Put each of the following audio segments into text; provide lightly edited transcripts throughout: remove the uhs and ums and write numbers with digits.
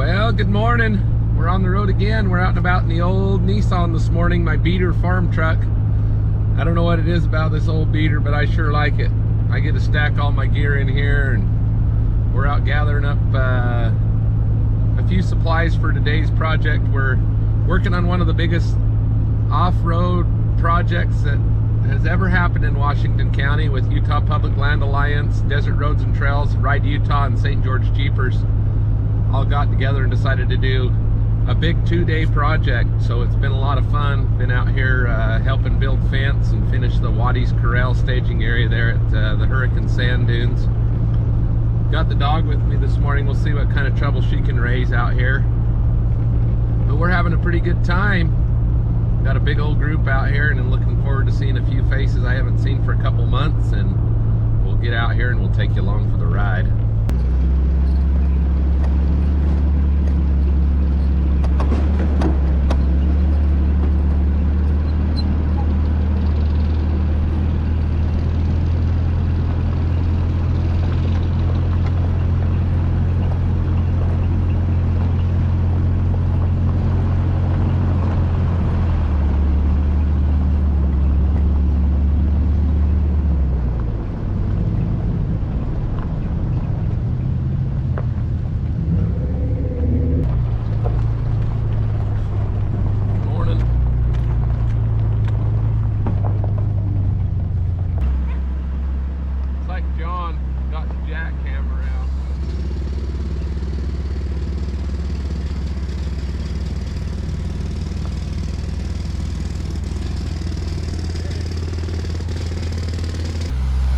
Well, good morning. We're on the road again. We're out and about in the old Nissan this morning, my beater farm truck. I don't know what it is about this old beater, but I sure like it. I get to stack all my gear in here, and we're out gathering up a few supplies for today's project. We're working on one of the biggest off-road projects that has ever happened in Washington County with Utah Public Land Alliance, Desert Roads and Trails, Ride Utah, and St. George Jeepers all got together and decided to do a big 2-day project. So it's been a lot of fun. Been out here helping build fence and finish the Waddy's Corral staging area there at the Hurricane Sand Dunes. Got the dog with me this morning. We'll see what kind of trouble she can raise out here. But we're having a pretty good time. Got a big old group out here, and I'm looking forward to seeing a few faces I haven't seen for a couple months, and we'll get out here and we'll take you along for the ride.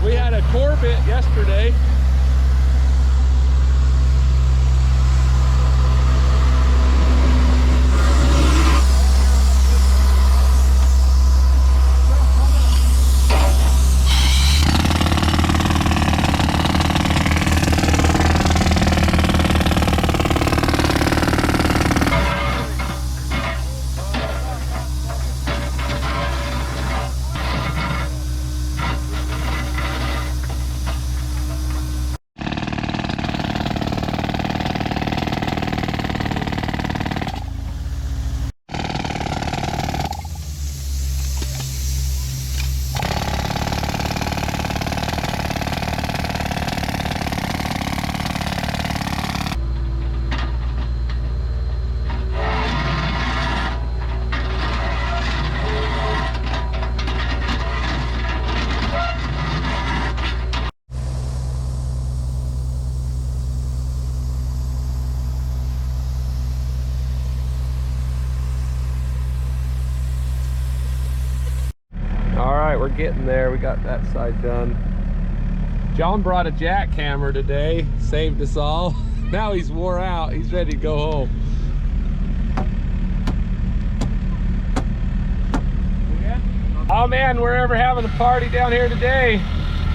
We had a Corbett yesterday. We're getting there. We got that side done. John brought a jackhammer today, saved us all. Now he's wore out. He's ready to go home. Yeah. Oh man, we're ever having a party down here today.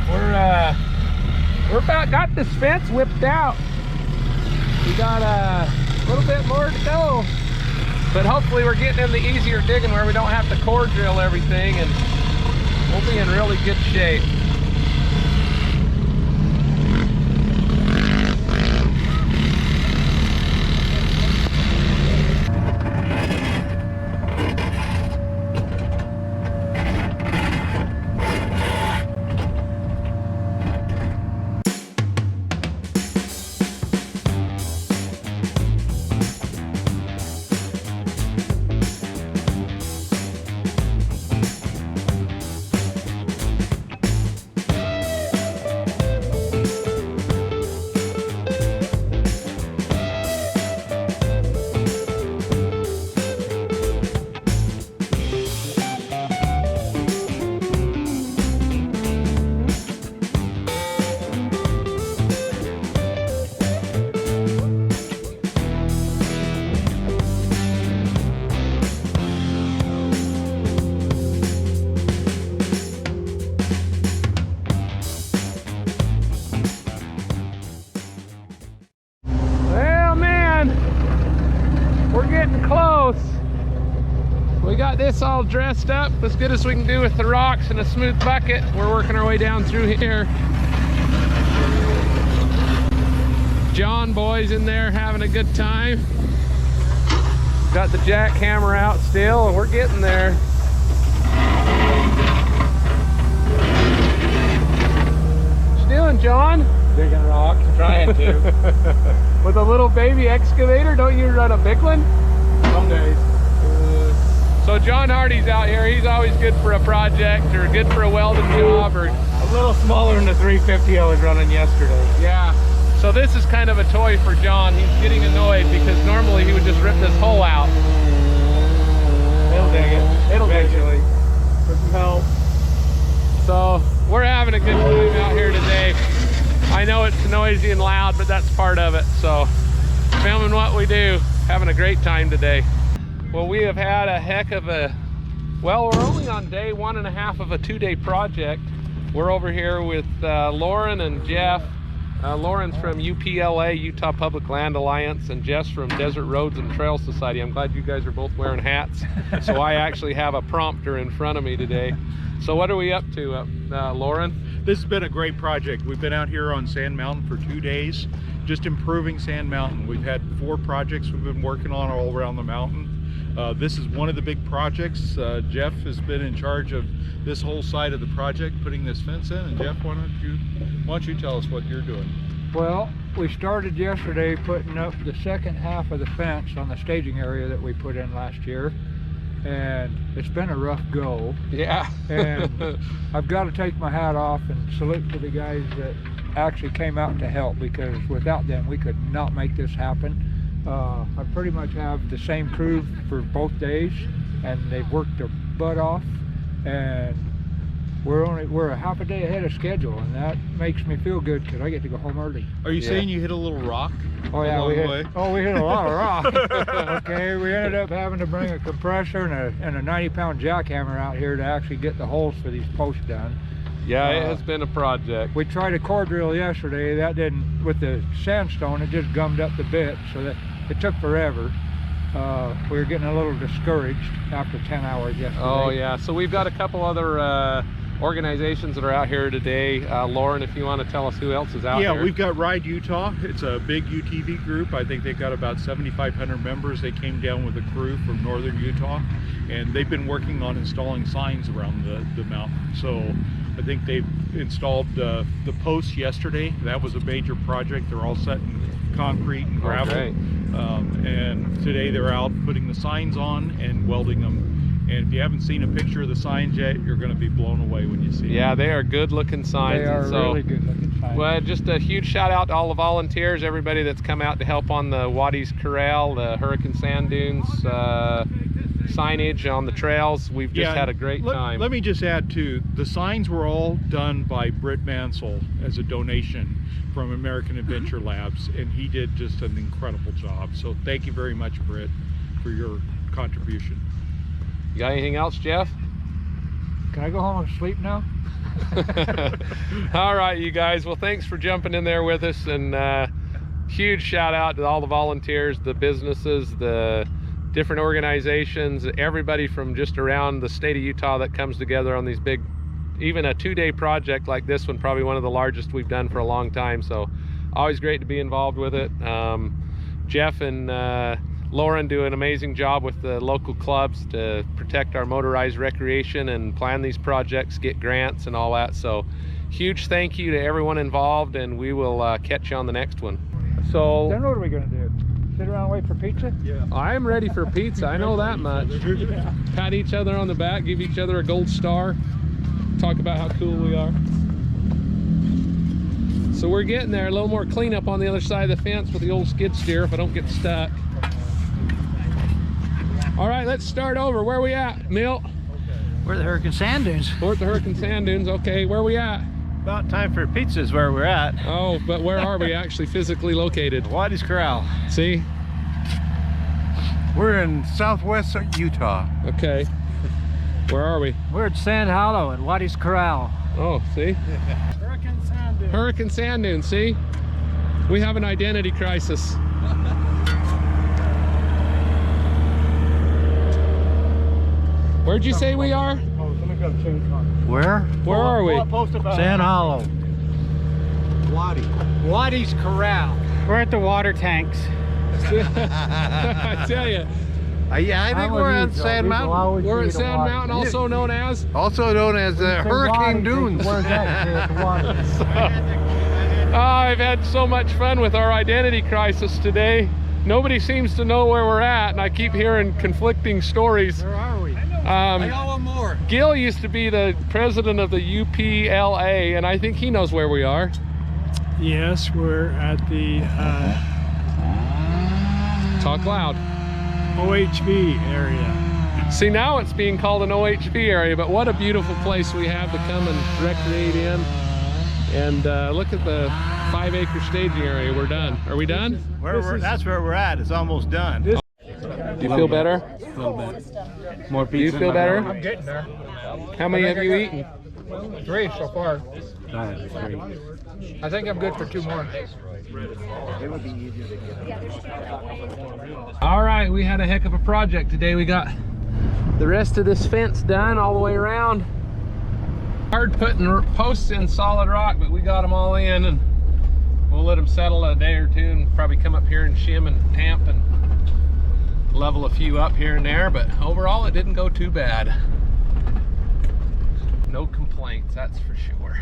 We're about got this fence whipped out. We got a little bit more to go, but hopefully we're getting in the easier digging where we don't have to core drill everything, and we'll be in really good shape. got this all dressed up as good as we can do with the rocks and a smooth bucket. We're working our way down through here. John boys in there having a good time. Got the jackhammer out still, and we're getting there. What you doing, John? Digging rocks, trying to. With a little baby excavator, don't you run a big one? Some days. So John Hardy's out here. He's always good for a project or good for a welding job, or A little smaller than the 350 I was running yesterday. yeah. So this is kind of a toy for John. He's getting annoyed because normally he would just rip this hole out. It'll dig it. It'll eventually. With some help. So we're having a good time out here today. I know it's noisy and loud, but that's part of it. So filming what we do, having a great time today. Well, we have had a heck of a, well, we're only on day 1.5 of a 2-day project. We're over here with Lauren and Jeff. Lauren's from UPLA, Utah Public Land Alliance, and Jeff's from Desert Roads and Trail Society. I'm glad you guys are both wearing hats, so I actually have a prompter in front of me today. So what are we up to, Lauren? This has been a great project. We've been out here on Sand Mountain for 2 days, just improving Sand Mountain. We've had 4 projects we've been working on all around the mountain. This is one of the big projects. Jeff has been in charge of this whole side of the project, putting this fence in. And Jeff, why don't you tell us what you're doing? Well, we started yesterday putting up the second half of the fence on the staging area that we put in last year, and it's been a rough go. Yeah. And I've got to take my hat off and salute to the guys that actually came out to help, because without them we could not make this happen. I pretty much have the same crew for both days, and they've worked their butt off, and we're a half a day ahead of schedule, and that makes me feel good because I get to go home early. Are you saying you hit a little rock? Oh yeah, along the way? we hit a lot of rock. Okay, we ended up having to bring a compressor and a 90-pound jackhammer out here to actually get the holes for these posts done. Yeah, it has been a project. We tried a core drill yesterday. That didn't, with the sandstone, it just gummed up the bit, so that it took forever. We were getting a little discouraged after 10 hours yesterday. Oh yeah, so we've got a couple other organizations that are out here today. Lauren, if you want to tell us who else is out here. Yeah, we've got Ride Utah. It's a big UTV group. I think they've got about 7,500 members. They came down with a crew from northern Utah, and they've been working on installing signs around the mountain. So I think they've installed the posts yesterday. That was a major project. They're all set in concrete and gravel. Okay. And today they're out putting the signs on and welding them. And if you haven't seen a picture of the signs yet, you're going to be blown away when you see them. Yeah, they are good looking signs. They are really good looking signs. Well, just a huge shout out to all the volunteers, everybody that's come out to help on the Waddy's Corral, the Hurricane Sand Dunes signage on the trails. We've just had a great time. Let me just add too, the signs were all done by Britt Mansell as a donation from American Adventure Labs, and he did just an incredible job. So thank you very much, Britt, for your contribution. You got anything else, Jeff? Can I go home and sleep now? All right, you guys. Well, thanks for jumping in there with us, and huge shout out to all the volunteers, the businesses, the different organizations, everybody from just around the state of Utah that comes together on these big, even a 2-day project like this one, probably one of the largest we've done for a long time. So always great to be involved with it. Jeff and Lauren do an amazing job with the local clubs to protect our motorized recreation and plan these projects, get grants and all that. So huge thank you to everyone involved, and we will catch you on the next one. So Then what are we going to do? Sit around and wait for pizza? Yeah. I'm ready for pizza, I know that much. Pat each other on the back, give each other a gold star, talk about how cool we are. So we're getting there. A little more cleanup on the other side of the fence with the old skid steer if I don't get stuck. All right, let's start over. Where are we at, Milt? We're at the Hurricane Sand Dunes. We're at the Hurricane Sand Dunes. Okay, where are we at? About time for pizza is where we're at. Oh, but where are we actually physically located? Waddy's Corral. See? We're in southwest Utah. Okay. Where are we? We're at Sand Hollow at Waddy's Corral. Oh, see? Hurricane Sand Dunes. Hurricane Sand Dunes, see? We have an identity crisis. Where'd you say we are? Where? Where are we? Sand Hollow. Waddy's Corral. We're at the water tanks. I tell you, Yeah, I think we're on Sand Mountain. we're at Sand Mountain, also known as. Also known as the Hurricane Dunes. I've had so much fun with our identity crisis today. Nobody seems to know where we're at, and I keep hearing conflicting stories. Where are we? I got one more. Gil used to be the president of the UPLA, and I think he knows where we are. Yes, we're at the Talk loud. OHV area. See, now it's being called an OHV area, but what a beautiful place we have to come and recreate in. And look at the 5-acre staging area. We're done. Are we done? That's where we're at. It's almost done. Do you feel better? A little bit. More Do you feel better? I'm getting there. How many have you eaten? 3 so far. I think I'm good for 2 more. All right, we had a heck of a project today. We got the rest of this fence done all the way around. Hard putting posts in solid rock, but we got them all in, and we'll let them settle a day or two and probably come up here and shim and tamp and level a few up here and there, but overall it didn't go too bad. No complaints, that's for sure.